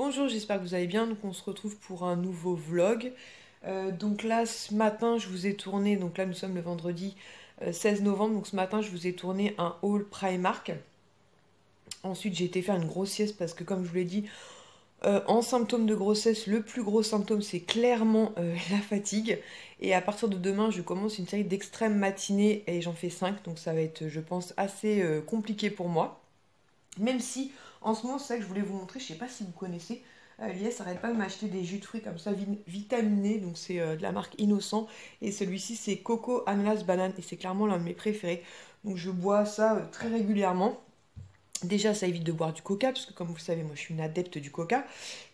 Bonjour, j'espère que vous allez bien. Donc on se retrouve pour un nouveau vlog. Donc là ce matin je vous ai tourné, donc là nous sommes le vendredi 16 novembre, donc ce matin je vous ai tourné un haul Primark. Ensuite j'ai été faire une grosse sieste parce que comme je vous l'ai dit, en symptômes de grossesse, le plus gros symptôme c'est clairement la fatigue. Et à partir de demain je commence une série d'extrêmes matinées et j'en fais 5, donc ça va être je pense assez compliqué pour moi. Même si, en ce moment, c'est ça que je voulais vous montrer, je sais pas si vous connaissez, Lies arrête pas de m'acheter des jus de fruits comme ça, vitaminés, donc c'est de la marque Innocent, et celui-ci c'est Coco, Ananas, Banane, et c'est clairement l'un de mes préférés, donc je bois ça très régulièrement. Déjà, ça évite de boire du coca, parce que comme vous le savez, moi je suis une adepte du coca,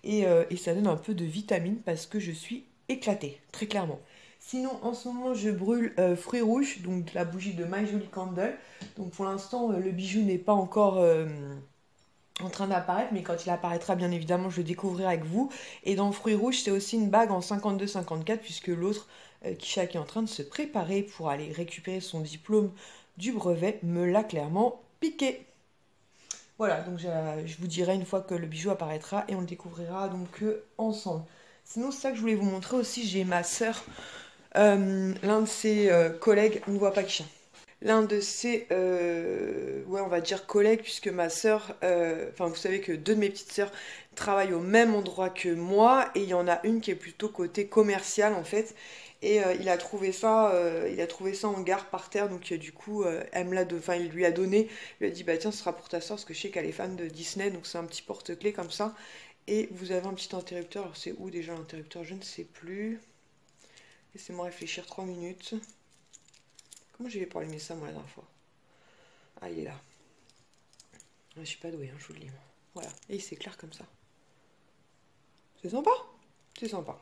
et ça donne un peu de vitamine, parce que je suis éclatée, très clairement. Sinon, en ce moment, je brûle fruits rouges, donc la bougie de My Jolie Candle. Donc pour l'instant, le bijou n'est pas encore en train d'apparaître, mais quand il apparaîtra, bien évidemment, je le découvrirai avec vous. Et dans fruits rouges, c'est aussi une bague en 52-54, puisque l'autre, Kisha, qui est en train de se préparer pour aller récupérer son diplôme du brevet, me l'a clairement piqué. Voilà, donc je vous dirai une fois que le bijou apparaîtra et on le découvrira donc ensemble. Sinon, c'est ça que je voulais vous montrer aussi, j'ai ma sœur. L'un de ses collègues, on ne voit pas qui. L'un de ses, ouais, on va dire collègues, puisque ma sœur, enfin vous savez que deux de mes petites sœurs travaillent au même endroit que moi, et il y en a une qui est plutôt côté commercial en fait, et il a trouvé ça en gare par terre, donc du coup, enfin il lui a donné, il lui a dit bah tiens ce sera pour ta sœur, parce que je sais qu'elle est fan de Disney, donc c'est un petit porte-clés comme ça, et vous avez un petit interrupteur, alors c'est où déjà l'interrupteur, je ne sais plus. Laissez-moi réfléchir 3 minutes. Comment j'ai fait pour allumer ça, moi, la dernière fois? Ah, il est là. Je suis pas douée, hein, je vous le dis. Voilà. Et il s'éclaire comme ça. C'est sympa? C'est sympa.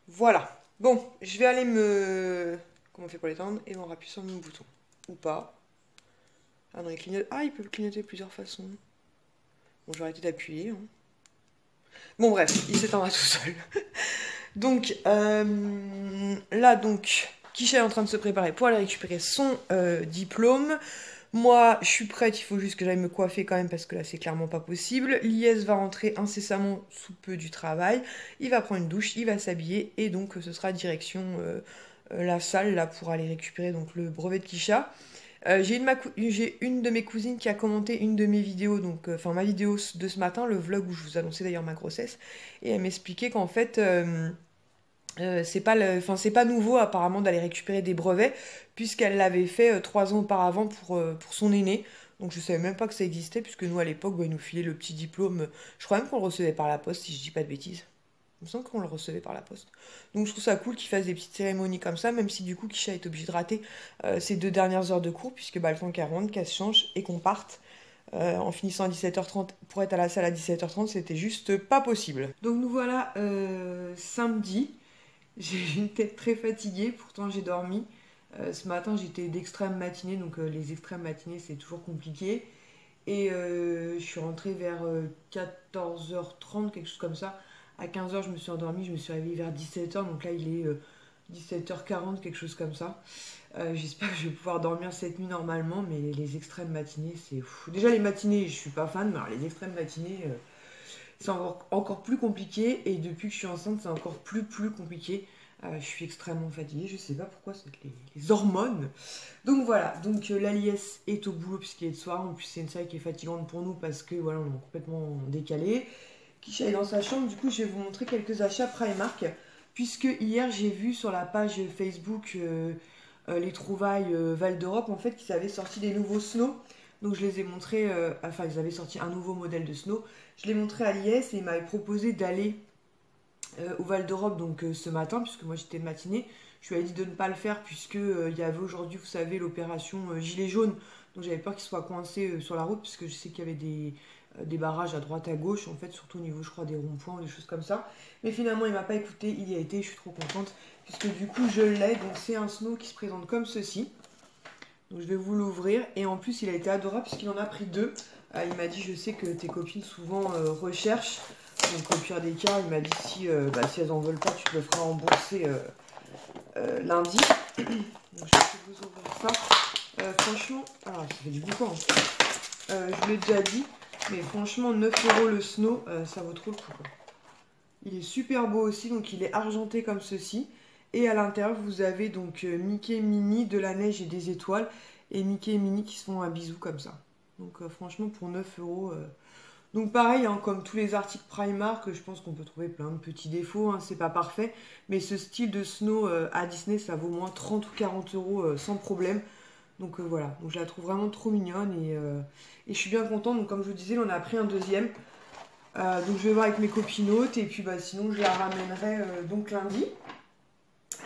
Voilà. Bon, je vais aller me... Comment on fait pour l'éteindre? Et on appuie sur le bouton. Ou pas. Ah non, il clignote. Ah, il peut clignoter de plusieurs façons. Bon, je vais arrêter d'appuyer. Hein. Bon, bref, il s'éteindra tout seul. Donc, là, donc... Kisha est en train de se préparer pour aller récupérer son diplôme. Moi, je suis prête, il faut juste que j'aille me coiffer quand même parce que là, c'est clairement pas possible. Lies va rentrer incessamment sous peu du travail. Il va prendre une douche, il va s'habiller et donc ce sera direction la salle là pour aller récupérer donc le brevet de Kisha. J'ai une de mes cousines qui a commenté une de mes vidéos, donc enfin ma vidéo de ce matin, le vlog où je vous annonçais d'ailleurs ma grossesse, et elle m'expliquait qu'en fait... c'est pas nouveau apparemment d'aller récupérer des brevets puisqu'elle l'avait fait 3 ans auparavant pour son aîné. Donc je savais même pas que ça existait puisque nous à l'époque bah, ils nous filaient le petit diplôme. Je crois même qu'on le recevait par la poste si je dis pas de bêtises. Il me semble qu'on le recevait par la poste. Donc je trouve ça cool qu'ils fassent des petites cérémonies comme ça, même si du coup Kisha est obligé de rater ses 2 dernières heures de cours puisque bah, le temps qu'elle rentre, qu'elle se change et qu'on parte. En finissant à 17h30 pour être à la salle à 17h30, c'était juste pas possible. Donc nous voilà samedi. J'ai une tête très fatiguée, pourtant j'ai dormi. Ce matin j'étais d'extrême matinée, donc les extrêmes matinées c'est toujours compliqué. Et je suis rentrée vers 14h30, quelque chose comme ça. À 15h je me suis endormie, je me suis réveillée vers 17h, donc là il est 17h40, quelque chose comme ça. J'espère que je vais pouvoir dormir cette nuit normalement, mais les extrêmes matinées c'est fou. Déjà les matinées je suis pas fan, mais alors, les extrêmes matinées... c'est encore plus compliqué et depuis que je suis enceinte c'est encore plus compliqué. Je suis extrêmement fatiguée, je sais pas pourquoi, c'est les hormones. Donc voilà, donc l'Aliès est au boulot puisqu'il est de soir, en plus c'est une série qui est fatigante pour nous parce que voilà on est complètement décalé. Kisha est dans sa chambre, du coup je vais vous montrer quelques achats Primark puisque hier j'ai vu sur la page Facebook les trouvailles Val d'Europe en fait qu'ils avaient sorti des nouveaux snow. Donc je les ai montrés, enfin ils avaient sorti un nouveau modèle de snow. Je l'ai montré à Lies et il m'avait proposé d'aller au Val d'Europe donc ce matin, puisque moi j'étais de matinée. Je lui ai dit de ne pas le faire puisque il y avait aujourd'hui, vous savez, l'opération Gilet jaune. Donc j'avais peur qu'il soit coincé sur la route, puisque je sais qu'il y avait des barrages à droite à gauche, en fait, surtout au niveau, je crois, des ronds-points ou des choses comme ça. Mais finalement, il m'a pas écouté, il y a été, je suis trop contente, puisque du coup, je l'ai. Donc c'est un snow qui se présente comme ceci. Donc je vais vous l'ouvrir. Et en plus, il a été adorable puisqu'il en a pris 2. Il m'a dit, je sais que tes copines souvent recherchent. Donc au pire des cas, il m'a dit si elles en veulent pas, tu te le feras rembourser lundi. Donc je vais vous ouvrir ça. Franchement, ça fait du boucan. Je vous l'ai déjà dit. Mais franchement, 9 € le Snow, ça vaut trop le coup, quoi. Il est super beau aussi, donc il est argenté comme ceci. Et à l'intérieur, vous avez donc Mickey, Minnie, de la neige et des étoiles. Et Mickey et Minnie qui se font un bisou comme ça. Donc franchement, pour 9 €. Donc pareil, hein, comme tous les articles Primark, je pense qu'on peut trouver plein de petits défauts. Hein, c'est pas parfait. Mais ce style de Snow à Disney, ça vaut au moins 30 ou 40 € sans problème. Donc voilà, donc je la trouve vraiment trop mignonne et je suis bien contente. Donc comme je vous disais, on a pris un deuxième. Donc je vais voir avec mes copinotes et puis sinon je la ramènerai donc lundi.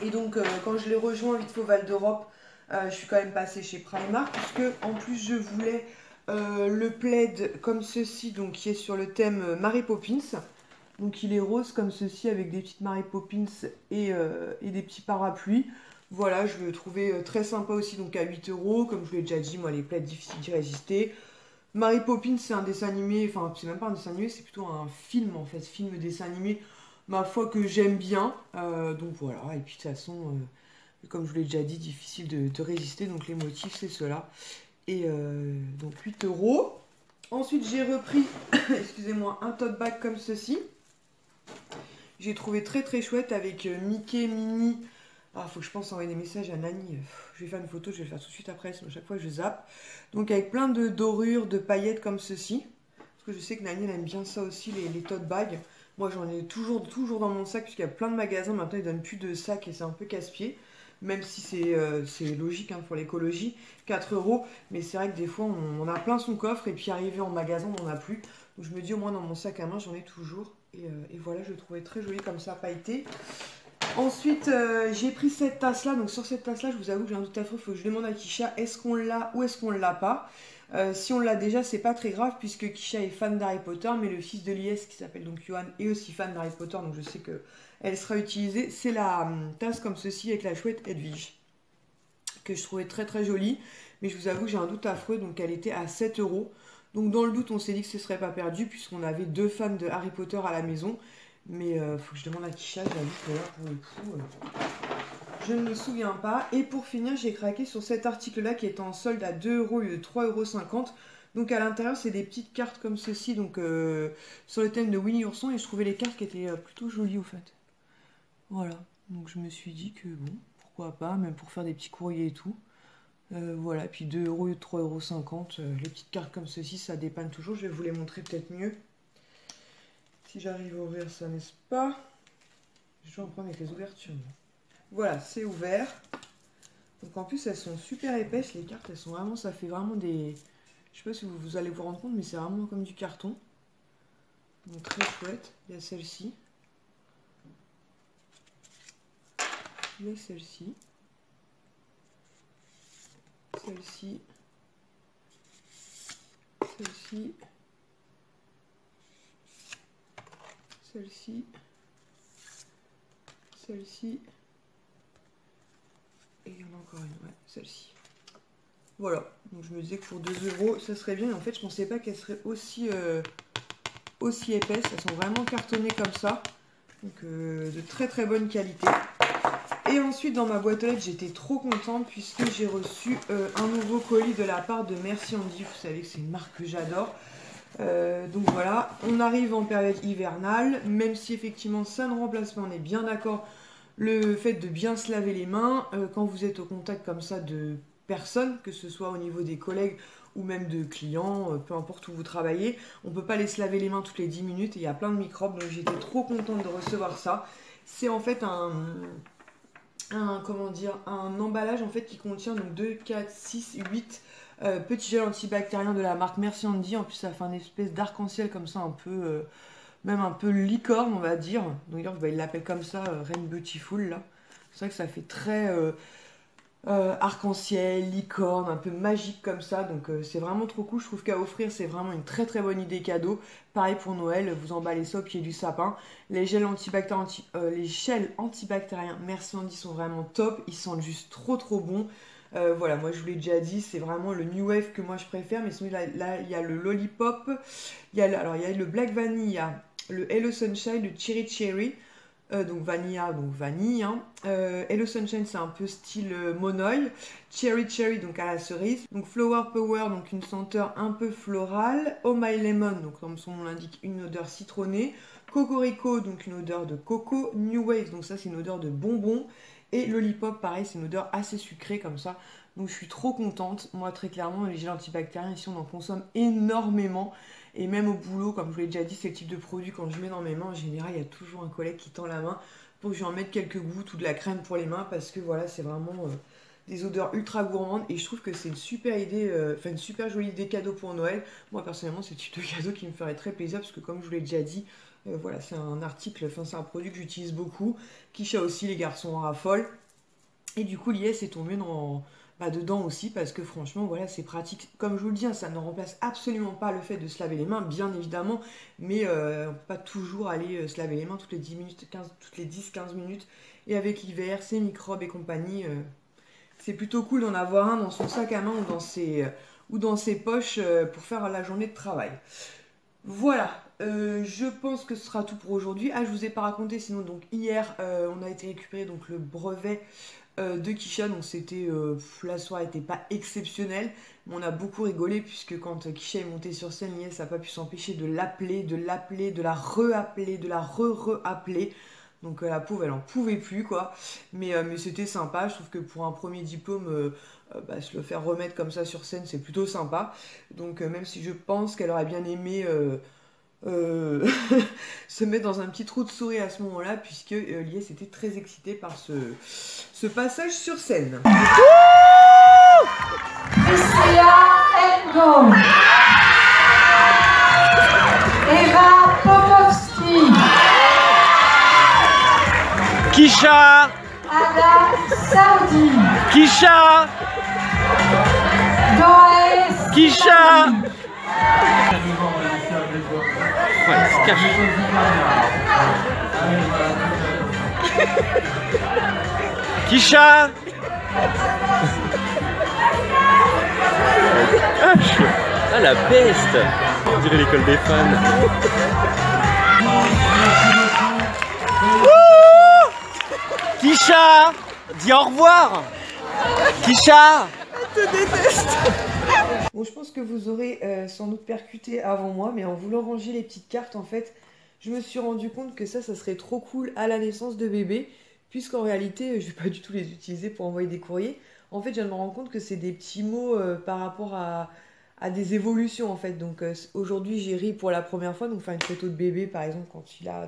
Et donc quand je les rejoins à Vite Val d'Europe, je suis quand même passée chez Primark puisque en plus je voulais le plaid comme ceci, donc qui est sur le thème Mary Poppins. Donc il est rose comme ceci avec des petites Mary Poppins et des petits parapluies. Voilà, je le trouvais très sympa aussi, donc à 8 €. Comme je vous l'ai déjà dit, moi les plaids difficiles d'y résister. Mary Poppins, c'est un dessin animé, enfin c'est même pas un dessin animé, c'est plutôt un film en fait, film dessin animé, ma foi que j'aime bien. Donc voilà, et puis de toute façon, comme je vous l'ai déjà dit, difficile de résister, donc les motifs c'est cela. Et donc 8 €. Ensuite j'ai repris, excusez-moi, un tote bag comme ceci. J'ai trouvé très très chouette avec Mickey, Minnie. Ah, faut que je pense envoyer des messages à Nani. Je vais faire une photo, je vais le faire tout de suite après, sinon à chaque fois je zappe. Donc avec plein de dorures, de paillettes comme ceci. Parce que je sais que Nani elle aime bien ça aussi, les tote bags. Moi j'en ai toujours dans mon sac, puisqu'il y a plein de magasins. Maintenant ils donnent plus de sacs et c'est un peu casse-pied. Même si c'est logique hein, pour l'écologie, 4 €. Mais c'est vrai que des fois on a plein son coffre et puis arrivé en magasin on n'en a plus. Donc je me dis au moins dans mon sac à main j'en ai toujours. Et voilà, je le trouvais très joli comme ça, pailleté. Ensuite, j'ai pris cette tasse-là. Donc sur cette tasse-là, je vous avoue que j'ai un doute affreux. Il faut que je demande à Kisha, est-ce qu'on l'a ou est-ce qu'on ne l'a pas. Si on l'a déjà, c'est pas très grave puisque Kisha est fan d'Harry Potter. Mais le fils de Lies, qui s'appelle donc Johan, est aussi fan d'Harry Potter. Donc je sais qu'elle sera utilisée. C'est la tasse comme ceci avec la chouette Edwige. Que je trouvais très très jolie. Mais je vous avoue que j'ai un doute affreux. Donc elle était à 7 €. Donc dans le doute, on s'est dit que ce serait pas perdu puisqu'on avait 2 fans de Harry Potter à la maison. Mais faut que je demande à Kisha, j'avoue que là, pour le coup, je ne me souviens pas. Et pour finir, j'ai craqué sur cet article-là qui est en solde à 2 € au lieu de 3,50 €. Donc à l'intérieur, c'est des petites cartes comme ceci, donc sur le thème de Winnie Ourson. Et je trouvais les cartes qui étaient plutôt jolies au fait. Voilà, donc je me suis dit que bon, pourquoi pas, même pour faire des petits courriers et tout. Voilà, puis 2 € au lieu de 3,50 €. Les petites cartes comme ceci, ça dépanne toujours. Je vais vous les montrer peut-être mieux. Si j'arrive à ouvrir ça, n'est-ce pas? Je dois en prendre avec les ouvertures. Voilà, c'est ouvert. Donc en plus, elles sont super épaisses, les cartes. Elles sont vraiment, ça fait vraiment des... Je sais pas si vous allez vous rendre compte, mais c'est vraiment comme du carton. Donc très chouette. Il y a celle-ci. Il y a celle-ci. Celle-ci. Celle-ci. Celle-ci. Celle-ci. Et il y en a encore une, ouais, celle-ci. Voilà, donc je me disais que pour 2 € ça serait bien. Et en fait, je pensais pas qu'elles seraient aussi épaisses. Elles sont vraiment cartonnées comme ça. Donc de très très bonne qualité. Et ensuite, dans ma boîte aux lettres, j'étais trop contente puisque j'ai reçu un nouveau colis de la part de Merci Andy. Vous savez que c'est une marque que j'adore. Donc voilà, on arrive en période hivernale, même si effectivement ça ne remplace pas, on est bien d'accord, le fait de bien se laver les mains quand vous êtes au contact comme ça de personnes, que ce soit au niveau des collègues ou même de clients, peu importe où vous travaillez, on ne peut pas les se laver les mains toutes les 10 minutes et il y a plein de microbes, donc j'étais trop contente de recevoir ça. C'est en fait comment dire, un emballage en fait qui contient donc 2, 4, 6, 8 petits gels antibactériens de la marque Merci Andy. En plus ça fait une espèce d'arc-en-ciel comme ça un peu même un peu licorne on va dire. Donc bah, il l'appelle comme ça Rain Beautiful là. C'est vrai que ça fait très arc-en-ciel, licorne, un peu magique comme ça. Donc c'est vraiment trop cool. Je trouve qu'à offrir c'est vraiment une très très bonne idée cadeau. Pareil pour Noël, vous emballez ça au pied du sapin. Les gels antibactériens Merci Andy sont vraiment top. Ils sentent juste trop trop bon. Voilà, moi je vous l'ai déjà dit, c'est vraiment le New Wave que moi je préfère. Mais sinon là il y a le Lollipop, il y a le Black Vanilla, le Hello Sunshine, le Cherry Cherry. Donc Vanilla, donc vanille. Hein. Hello Sunshine, c'est un peu style monoï. Cherry Cherry, donc à la cerise. Donc Flower Power, donc une senteur un peu florale. Oh My Lemon, donc comme son nom l'indique, une odeur citronnée. Cocorico, donc une odeur de coco. New Wave, donc ça c'est une odeur de bonbon. Et Lollipop, pareil, c'est une odeur assez sucrée comme ça. Donc je suis trop contente. Moi, très clairement, les gels antibactériens, ici, on en consomme énormément. Et même au boulot, comme je vous l'ai déjà dit, c'est le type de produit, quand je mets dans mes mains, en général, il y a toujours un collègue qui tend la main pour que je lui en mette quelques gouttes ou de la crème pour les mains. Parce que voilà, c'est vraiment des odeurs ultra gourmandes. Et je trouve que c'est une super idée, enfin une super jolie idée cadeau pour Noël. Moi, personnellement, c'est le type de cadeau qui me ferait très plaisir. Parce que comme je vous l'ai déjà dit, voilà, c'est un article, enfin c'est un produit que j'utilise beaucoup. Kisha aussi, les garçons en raffolent. Et du coup, l'IS est tombé dedans aussi parce que franchement, voilà, c'est pratique. Comme je vous le dis, hein, ça ne remplace absolument pas le fait de se laver les mains, bien évidemment. Mais on ne peut pas toujours aller se laver les mains toutes les 10 minutes, toutes les 10-15 minutes. Et avec l'hiver, ses microbes et compagnie, c'est plutôt cool d'en avoir un dans son sac à main ou dans ses poches pour faire la journée de travail. Voilà, je pense que ce sera tout pour aujourd'hui. Ah, je vous ai pas raconté, sinon donc hier on a été récupérer donc le brevet de Kisha, donc c'était la soirée n'était pas exceptionnelle, mais on a beaucoup rigolé puisque quand Kisha est montée sur scène, Lies n'a pas pu s'empêcher de l'appeler, de la re-appeler, de la re-appeler. Donc la pauvre, elle en pouvait plus quoi. Mais c'était sympa. Je trouve que pour un premier diplôme, se le faire remettre comme ça sur scène, c'est plutôt sympa. Donc même si je pense qu'elle aurait bien aimé se mettre dans un petit trou de souris à ce moment-là, puisque Lies était très excitée par ce passage sur scène. Priscilla Engo, Eva Popovski, Kisha, Ada Saoudi, Kisha, Doaes Kisha. Ouais, il se cache. Kisha. Ah, la peste. On dirait l'école des fans. Kisha, dis au revoir. Kisha. Je te déteste. Bon, je pense que vous aurez sans doute percuté avant moi, mais en voulant ranger les petites cartes, en fait, je me suis rendu compte que ça serait trop cool à la naissance de bébé, puisqu'en réalité, je vais pas du tout les utiliser pour envoyer des courriers. En fait, je viens de me rendre compte que c'est des petits mots par rapport à des évolutions, en fait. Donc, aujourd'hui, j'ai ri pour la première fois, donc faire une photo de bébé, par exemple, quand il a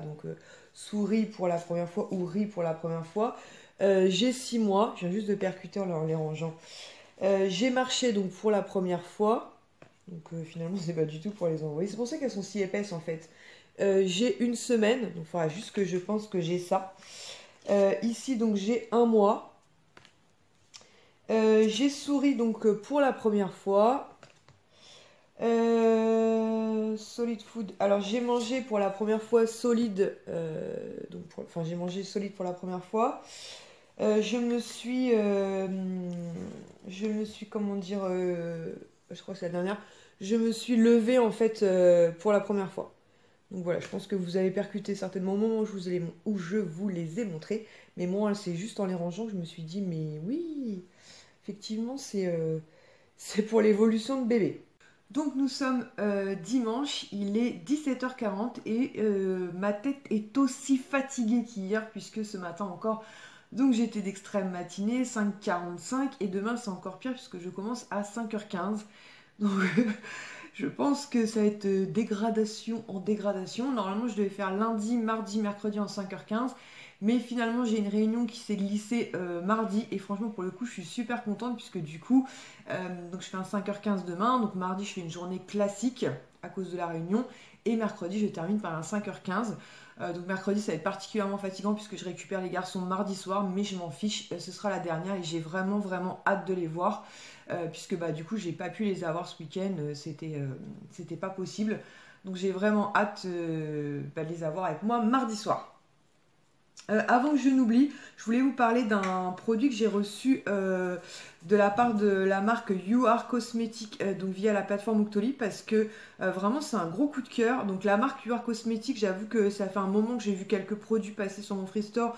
sourit pour la première fois ou ri pour la première fois. J'ai 6 mois, je viens juste de percuter en les rangeant. J'ai marché donc pour la première fois, donc finalement c'est pas du tout pour les envoyer, c'est pour ça qu'elles sont si épaisses en fait. J'ai 1 semaine, donc il faudra juste que je pense que j'ai ça. Ici donc j'ai 1 mois. J'ai souri donc pour la première fois. Solid food, alors j'ai mangé pour la première fois solide, j'ai mangé solide pour la première fois. Je me suis, comment dire, je crois que c'est la dernière, je me suis levée en fait pour la première fois. Donc voilà, je pense que vous avez percuté certainement au moment où je vous les ai montrés. Mais moi, c'est juste en les rangeant que je me suis dit, mais oui, effectivement, c'est pour l'évolution de bébé. Donc nous sommes dimanche, il est 17h40 et ma tête est aussi fatiguée qu'hier puisque ce matin encore... Donc j'étais d'extrême matinée, 5h45, et demain c'est encore pire puisque je commence à 5h15. Donc je pense que ça va être dégradation en dégradation. Normalement je devais faire lundi, mardi, mercredi en 5h15. Mais finalement j'ai une réunion qui s'est glissée mardi. Et franchement pour le coup je suis super contente puisque du coup donc je fais un 5h15 demain. Donc mardi je fais une journée classique à cause de la réunion. Et mercredi je termine par un 5h15. Donc mercredi ça va être particulièrement fatigant puisque je récupère les garçons mardi soir, mais je m'en fiche, ce sera la dernière et j'ai vraiment hâte de les voir puisque du coup j'ai pas pu les avoir ce week-end, c'était pas possible, donc j'ai vraiment hâte de les avoir avec moi mardi soir. Avant que je n'oublie, je voulais vous parler d'un produit que j'ai reçu de la part de la marque You Are Cosmetics, donc via la plateforme Octoly, parce que vraiment c'est un gros coup de cœur. Donc la marque You Are Cosmetics, j'avoue que ça fait un moment que j'ai vu quelques produits passer sur mon Free Store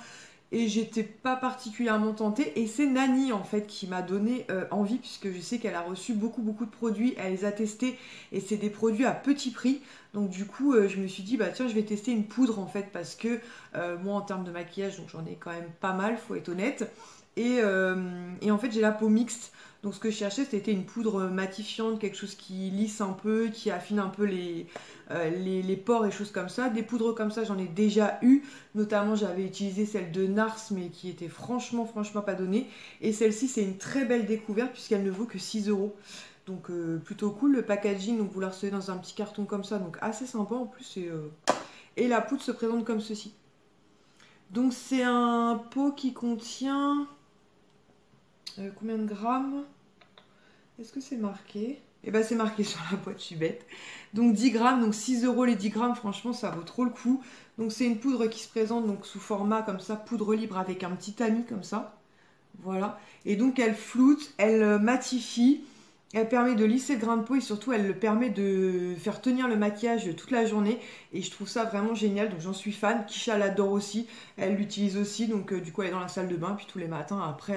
et j'étais pas particulièrement tentée. Et c'est Nani en fait qui m'a donné envie, puisque je sais qu'elle a reçu beaucoup de produits, elle les a testés et c'est des produits à petit prix. Donc du coup je me suis dit bah tiens je vais tester une poudre en fait, parce que moi en termes de maquillage donc j'en ai quand même pas mal, faut être honnête. Et en fait j'ai la peau mixte. Donc ce que je cherchais c'était une poudre matifiante, quelque chose qui lisse un peu, qui affine un peu les pores et choses comme ça. Des poudres comme ça j'en ai déjà eu, notamment j'avais utilisé celle de Nars mais qui était franchement pas donnée. Et celle-ci c'est une très belle découverte puisqu'elle ne vaut que 6 €. Donc plutôt cool le packaging, donc vous la recevez dans un petit carton comme ça, donc assez sympa en plus. Et la poudre se présente comme ceci. Donc c'est un pot qui contient combien de grammes? Est-ce que c'est marqué? Eh ben c'est marqué sur la boîte, je suis bête. Donc 10 grammes, donc 6 € les 10 grammes, franchement ça vaut trop le coup. Donc c'est une poudre qui se présente donc sous format comme ça, poudre libre avec un petit tamis comme ça. Voilà. Et donc elle floute, elle matifie. Elle permet de lisser le grain de peau et surtout elle permet de faire tenir le maquillage toute la journée et je trouve ça vraiment génial, donc j'en suis fan. Kisha l'adore aussi, elle l'utilise aussi, donc du coup elle est dans la salle de bain, puis tous les matins après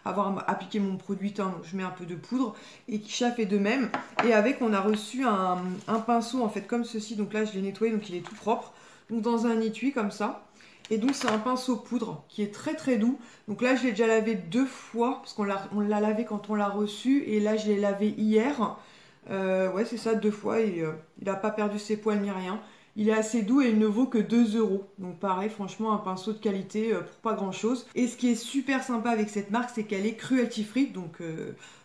avoir appliqué mon produit teint, donc je mets un peu de poudre et Kisha fait de même. Et avec on a reçu un pinceau en fait comme ceci, donc là je l'ai nettoyé donc il est tout propre, donc dans un étui comme ça. Et donc c'est un pinceau poudre qui est très doux. Donc là je l'ai déjà lavé 2 fois parce qu'on l'a lavé quand on l'a reçu. Et là je l'ai lavé hier. Ouais c'est ça, 2 fois. Et il n'a pas perdu ses poils ni rien. Il est assez doux et il ne vaut que 2 €. Donc pareil, franchement un pinceau de qualité pour pas grand chose. Et ce qui est super sympa avec cette marque, c'est qu'elle est cruelty free. Donc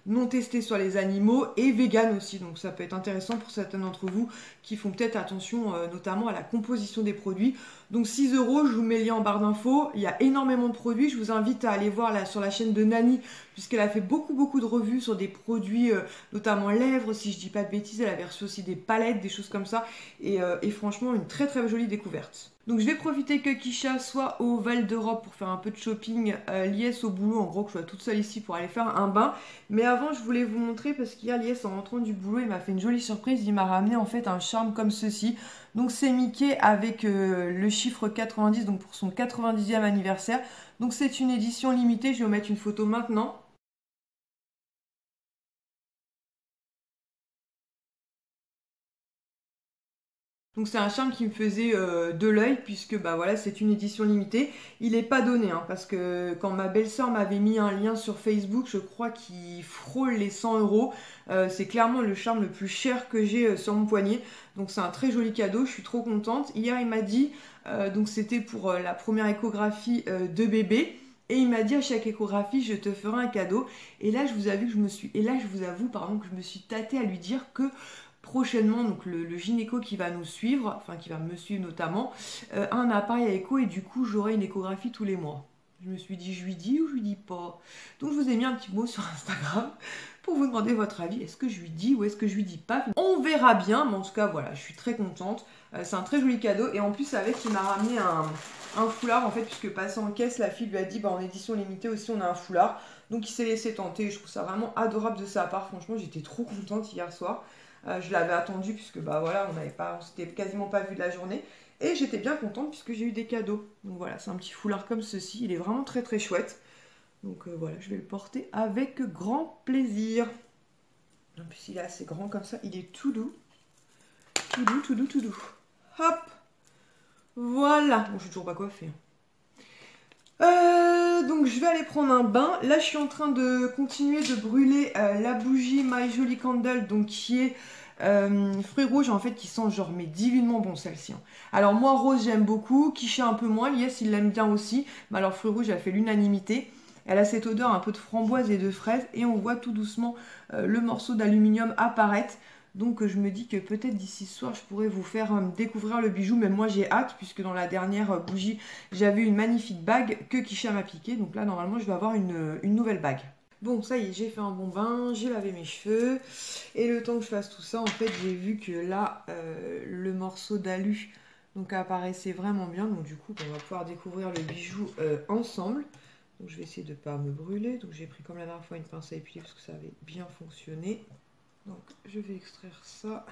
non testée sur les animaux et vegan aussi. Donc ça peut être intéressant pour certains d'entre vous qui font peut-être attention notamment à la composition des produits. Donc 6 €, je vous mets le lien en barre d'infos. Il y a énormément de produits. Je vous invite à aller voir là sur la chaîne de Nani, puisqu'elle a fait beaucoup de revues sur des produits, notamment lèvres, si je dis pas de bêtises. Elle avait reçu aussi des palettes, des choses comme ça. Et franchement, une très jolie découverte. Donc je vais profiter que Kisha soit au Val d'Europe pour faire un peu de shopping, Lies au boulot, en gros que je sois toute seule ici pour aller faire un bain. Mais avant je voulais vous montrer parce qu'hier Lies en rentrant du boulot il m'a fait une jolie surprise, il m'a ramené en fait un charme comme ceci. Donc c'est Mickey avec le chiffre 90, donc pour son 90e anniversaire. Donc c'est une édition limitée, je vais vous mettre une photo maintenant. Donc c'est un charme qui me faisait de l'œil puisque bah voilà c'est une édition limitée. Il n'est pas donné hein, parce que quand ma belle-sœur m'avait mis un lien sur Facebook, je crois qu'il frôle les 100 €. C'est clairement le charme le plus cher que j'ai sur mon poignet. Donc c'est un très joli cadeau, je suis trop contente. Hier il m'a dit, donc c'était pour la première échographie de bébé. Et il m'a dit à chaque échographie je te ferai un cadeau. Et là je vous avoue que je me suis tâtée à lui dire que prochainement, donc le gynéco qui va nous suivre, enfin qui va me suivre notamment, a un appareil à écho et du coup j'aurai une échographie tous les mois. Je me suis dit, je lui dis ou je lui dis pas. Donc je vous ai mis un petit mot sur Instagram pour vous demander votre avis. Est-ce que je lui dis ou est-ce que je lui dis pas? On verra bien, mais en tout cas voilà, je suis très contente. C'est un très joli cadeau et en plus avec il m'a ramené un foulard en fait, puisque passé en caisse, la fille lui a dit bah en édition limitée aussi on a un foulard. Donc il s'est laissé tenter, je trouve ça vraiment adorable de sa part. Franchement j'étais trop contente hier soir. Je l'avais attendu puisque bah voilà on s'était quasiment pas vu de la journée. Et j'étais bien contente puisque j'ai eu des cadeaux. Donc voilà, c'est un petit foulard comme ceci. Il est vraiment très chouette. Donc voilà, je vais le porter avec grand plaisir. En plus, il est assez grand comme ça. Il est tout doux. Tout doux. Hop. Voilà. Bon, je suis toujours pas coiffée. Donc je vais aller prendre un bain. Là, je suis en train de continuer de brûler la bougie My Jolie Candle, donc qui est fruits rouges en fait, qui sent genre mais divinement bon celle-ci. Hein. Alors moi rose j'aime beaucoup, Kisha un peu moins, Lies il l'aime bien aussi, mais alors fruits rouges elle fait l'unanimité. Elle a cette odeur un peu de framboise et de fraise et on voit tout doucement le morceau d'aluminium apparaître. Donc je me dis que peut-être d'ici ce soir je pourrais vous faire découvrir le bijou, mais moi j'ai hâte puisque dans la dernière bougie j'avais une magnifique bague que Kisha m'a piquée. Donc là normalement je vais avoir une nouvelle bague. Bon, ça y est, j'ai fait un bon bain, j'ai lavé mes cheveux. Et le temps que je fasse tout ça, en fait, j'ai vu que là, le morceau d'alu Donc elle apparaissait vraiment bien. Donc du coup, on va pouvoir découvrir le bijou ensemble. Donc je vais essayer de ne pas me brûler. Donc j'ai pris comme la dernière fois une pince à épiler parce que ça avait bien fonctionné. Donc je vais extraire ça.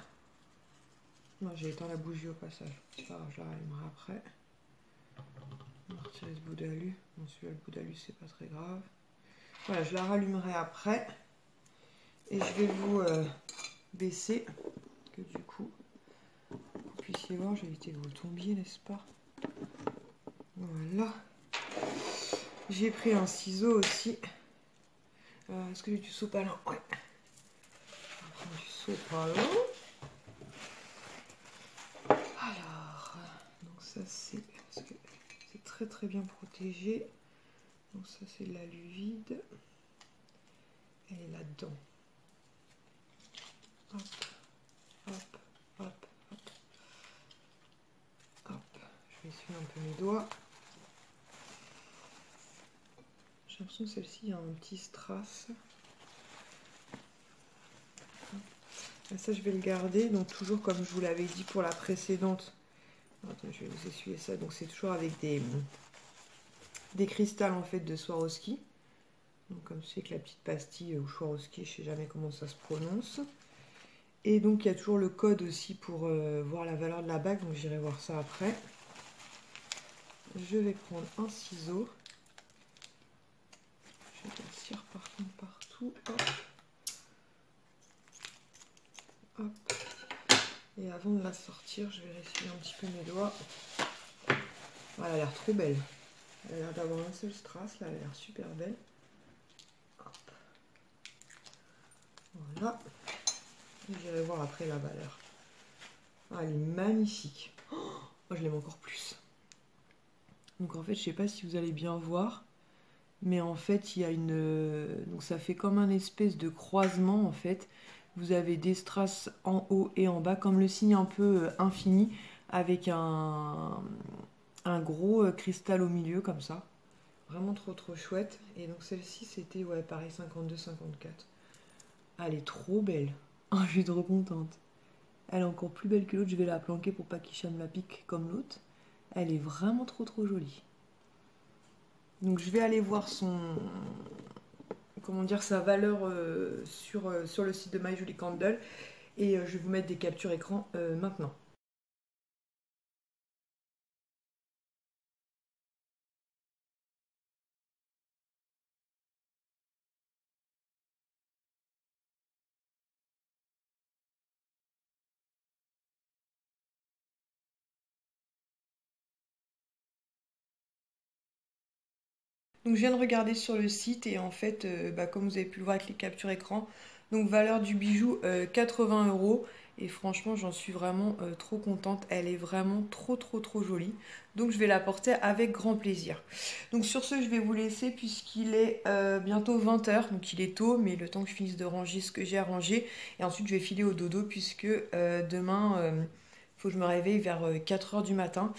Non, j'ai éteint la bougie au passage. C'est pas grave, je la rallumerai après. On va retirer ce bout d'alu. Bon, celui-là, le bout d'alu, c'est pas très grave. Voilà, je la rallumerai après. Et je vais vous baisser. Que du coup, vous puissiez voir. J'ai évité que vous le tombiez, n'est-ce pas? Voilà. J'ai pris un ciseau aussi. Est-ce que j'ai du sopalin? Ouais. On va prendre du sopalin. Alors, donc ça c'est parce que c'est très très bien protégé. Donc ça c'est de l'alu vide. Elle est là-dedans. Hop, hop, hop, hop. Hop. Je vais essuyer un peu mes doigts. J'ai l'impression que celle-ci il y a un petit strass. Et ça je vais le garder. Donc toujours comme je vous l'avais dit pour la précédente. Attends, je vais vous essuyer ça. Donc c'est toujours avec des cristals en fait de Swarovski. Donc comme c'est que la petite pastille ou Swarovski, je sais jamais comment ça se prononce. Et donc il y a toujours le code aussi pour voir la valeur de la bague. Donc j'irai voir ça après. Je vais prendre un ciseau. Je vais la cire par contre partout. Hop. Hop. Et avant de la sortir, je vais essuyer un petit peu mes doigts. Voilà, elle a l'air trop belle. Elle a l'air d'avoir un seul strass, là, elle a l'air super belle. Hop. Voilà. J'irai voir après la valeur. Ah, elle est magnifique. Oh, moi, je l'aime encore plus. Donc en fait, je sais pas si vous allez bien voir, mais en fait, il y a une... Donc ça fait comme un espèce de croisement, en fait. Vous avez des strass en haut et en bas, comme le signe un peu infini, avec un gros cristal au milieu, comme ça. Vraiment trop trop chouette. Et donc celle-ci, c'était, ouais, pareil, 52-54. Elle est trop belle. Oh, je suis trop contente. Elle est encore plus belle que l'autre. Je vais la planquer pour pas qu'Hicham me la pique comme l'autre. Elle est vraiment trop trop jolie. Donc je vais aller voir son... Comment dire, sa valeur sur le site de My Jolie Candle. Et je vais vous mettre des captures écran maintenant. Donc je viens de regarder sur le site et en fait, comme vous avez pu le voir avec les captures écran, donc valeur du bijou 80 €. Et franchement, j'en suis vraiment trop contente. Elle est vraiment trop trop trop jolie. Donc je vais la porter avec grand plaisir. Donc sur ce, je vais vous laisser puisqu'il est bientôt 20 h. Donc il est tôt, mais le temps que je finisse de ranger ce que j'ai à ranger. Et ensuite, je vais filer au dodo puisque demain... faut que je me réveille vers 4 h du matin.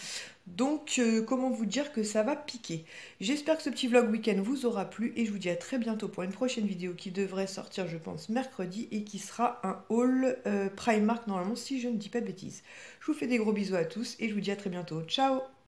Donc, comment vous dire que ça va piquer. J'espère que ce petit vlog week-end vous aura plu. Et je vous dis à très bientôt pour une prochaine vidéo qui devrait sortir, je pense, mercredi. Et qui sera un haul Primark, normalement, si je ne dis pas de bêtises. Je vous fais des gros bisous à tous et je vous dis à très bientôt. Ciao!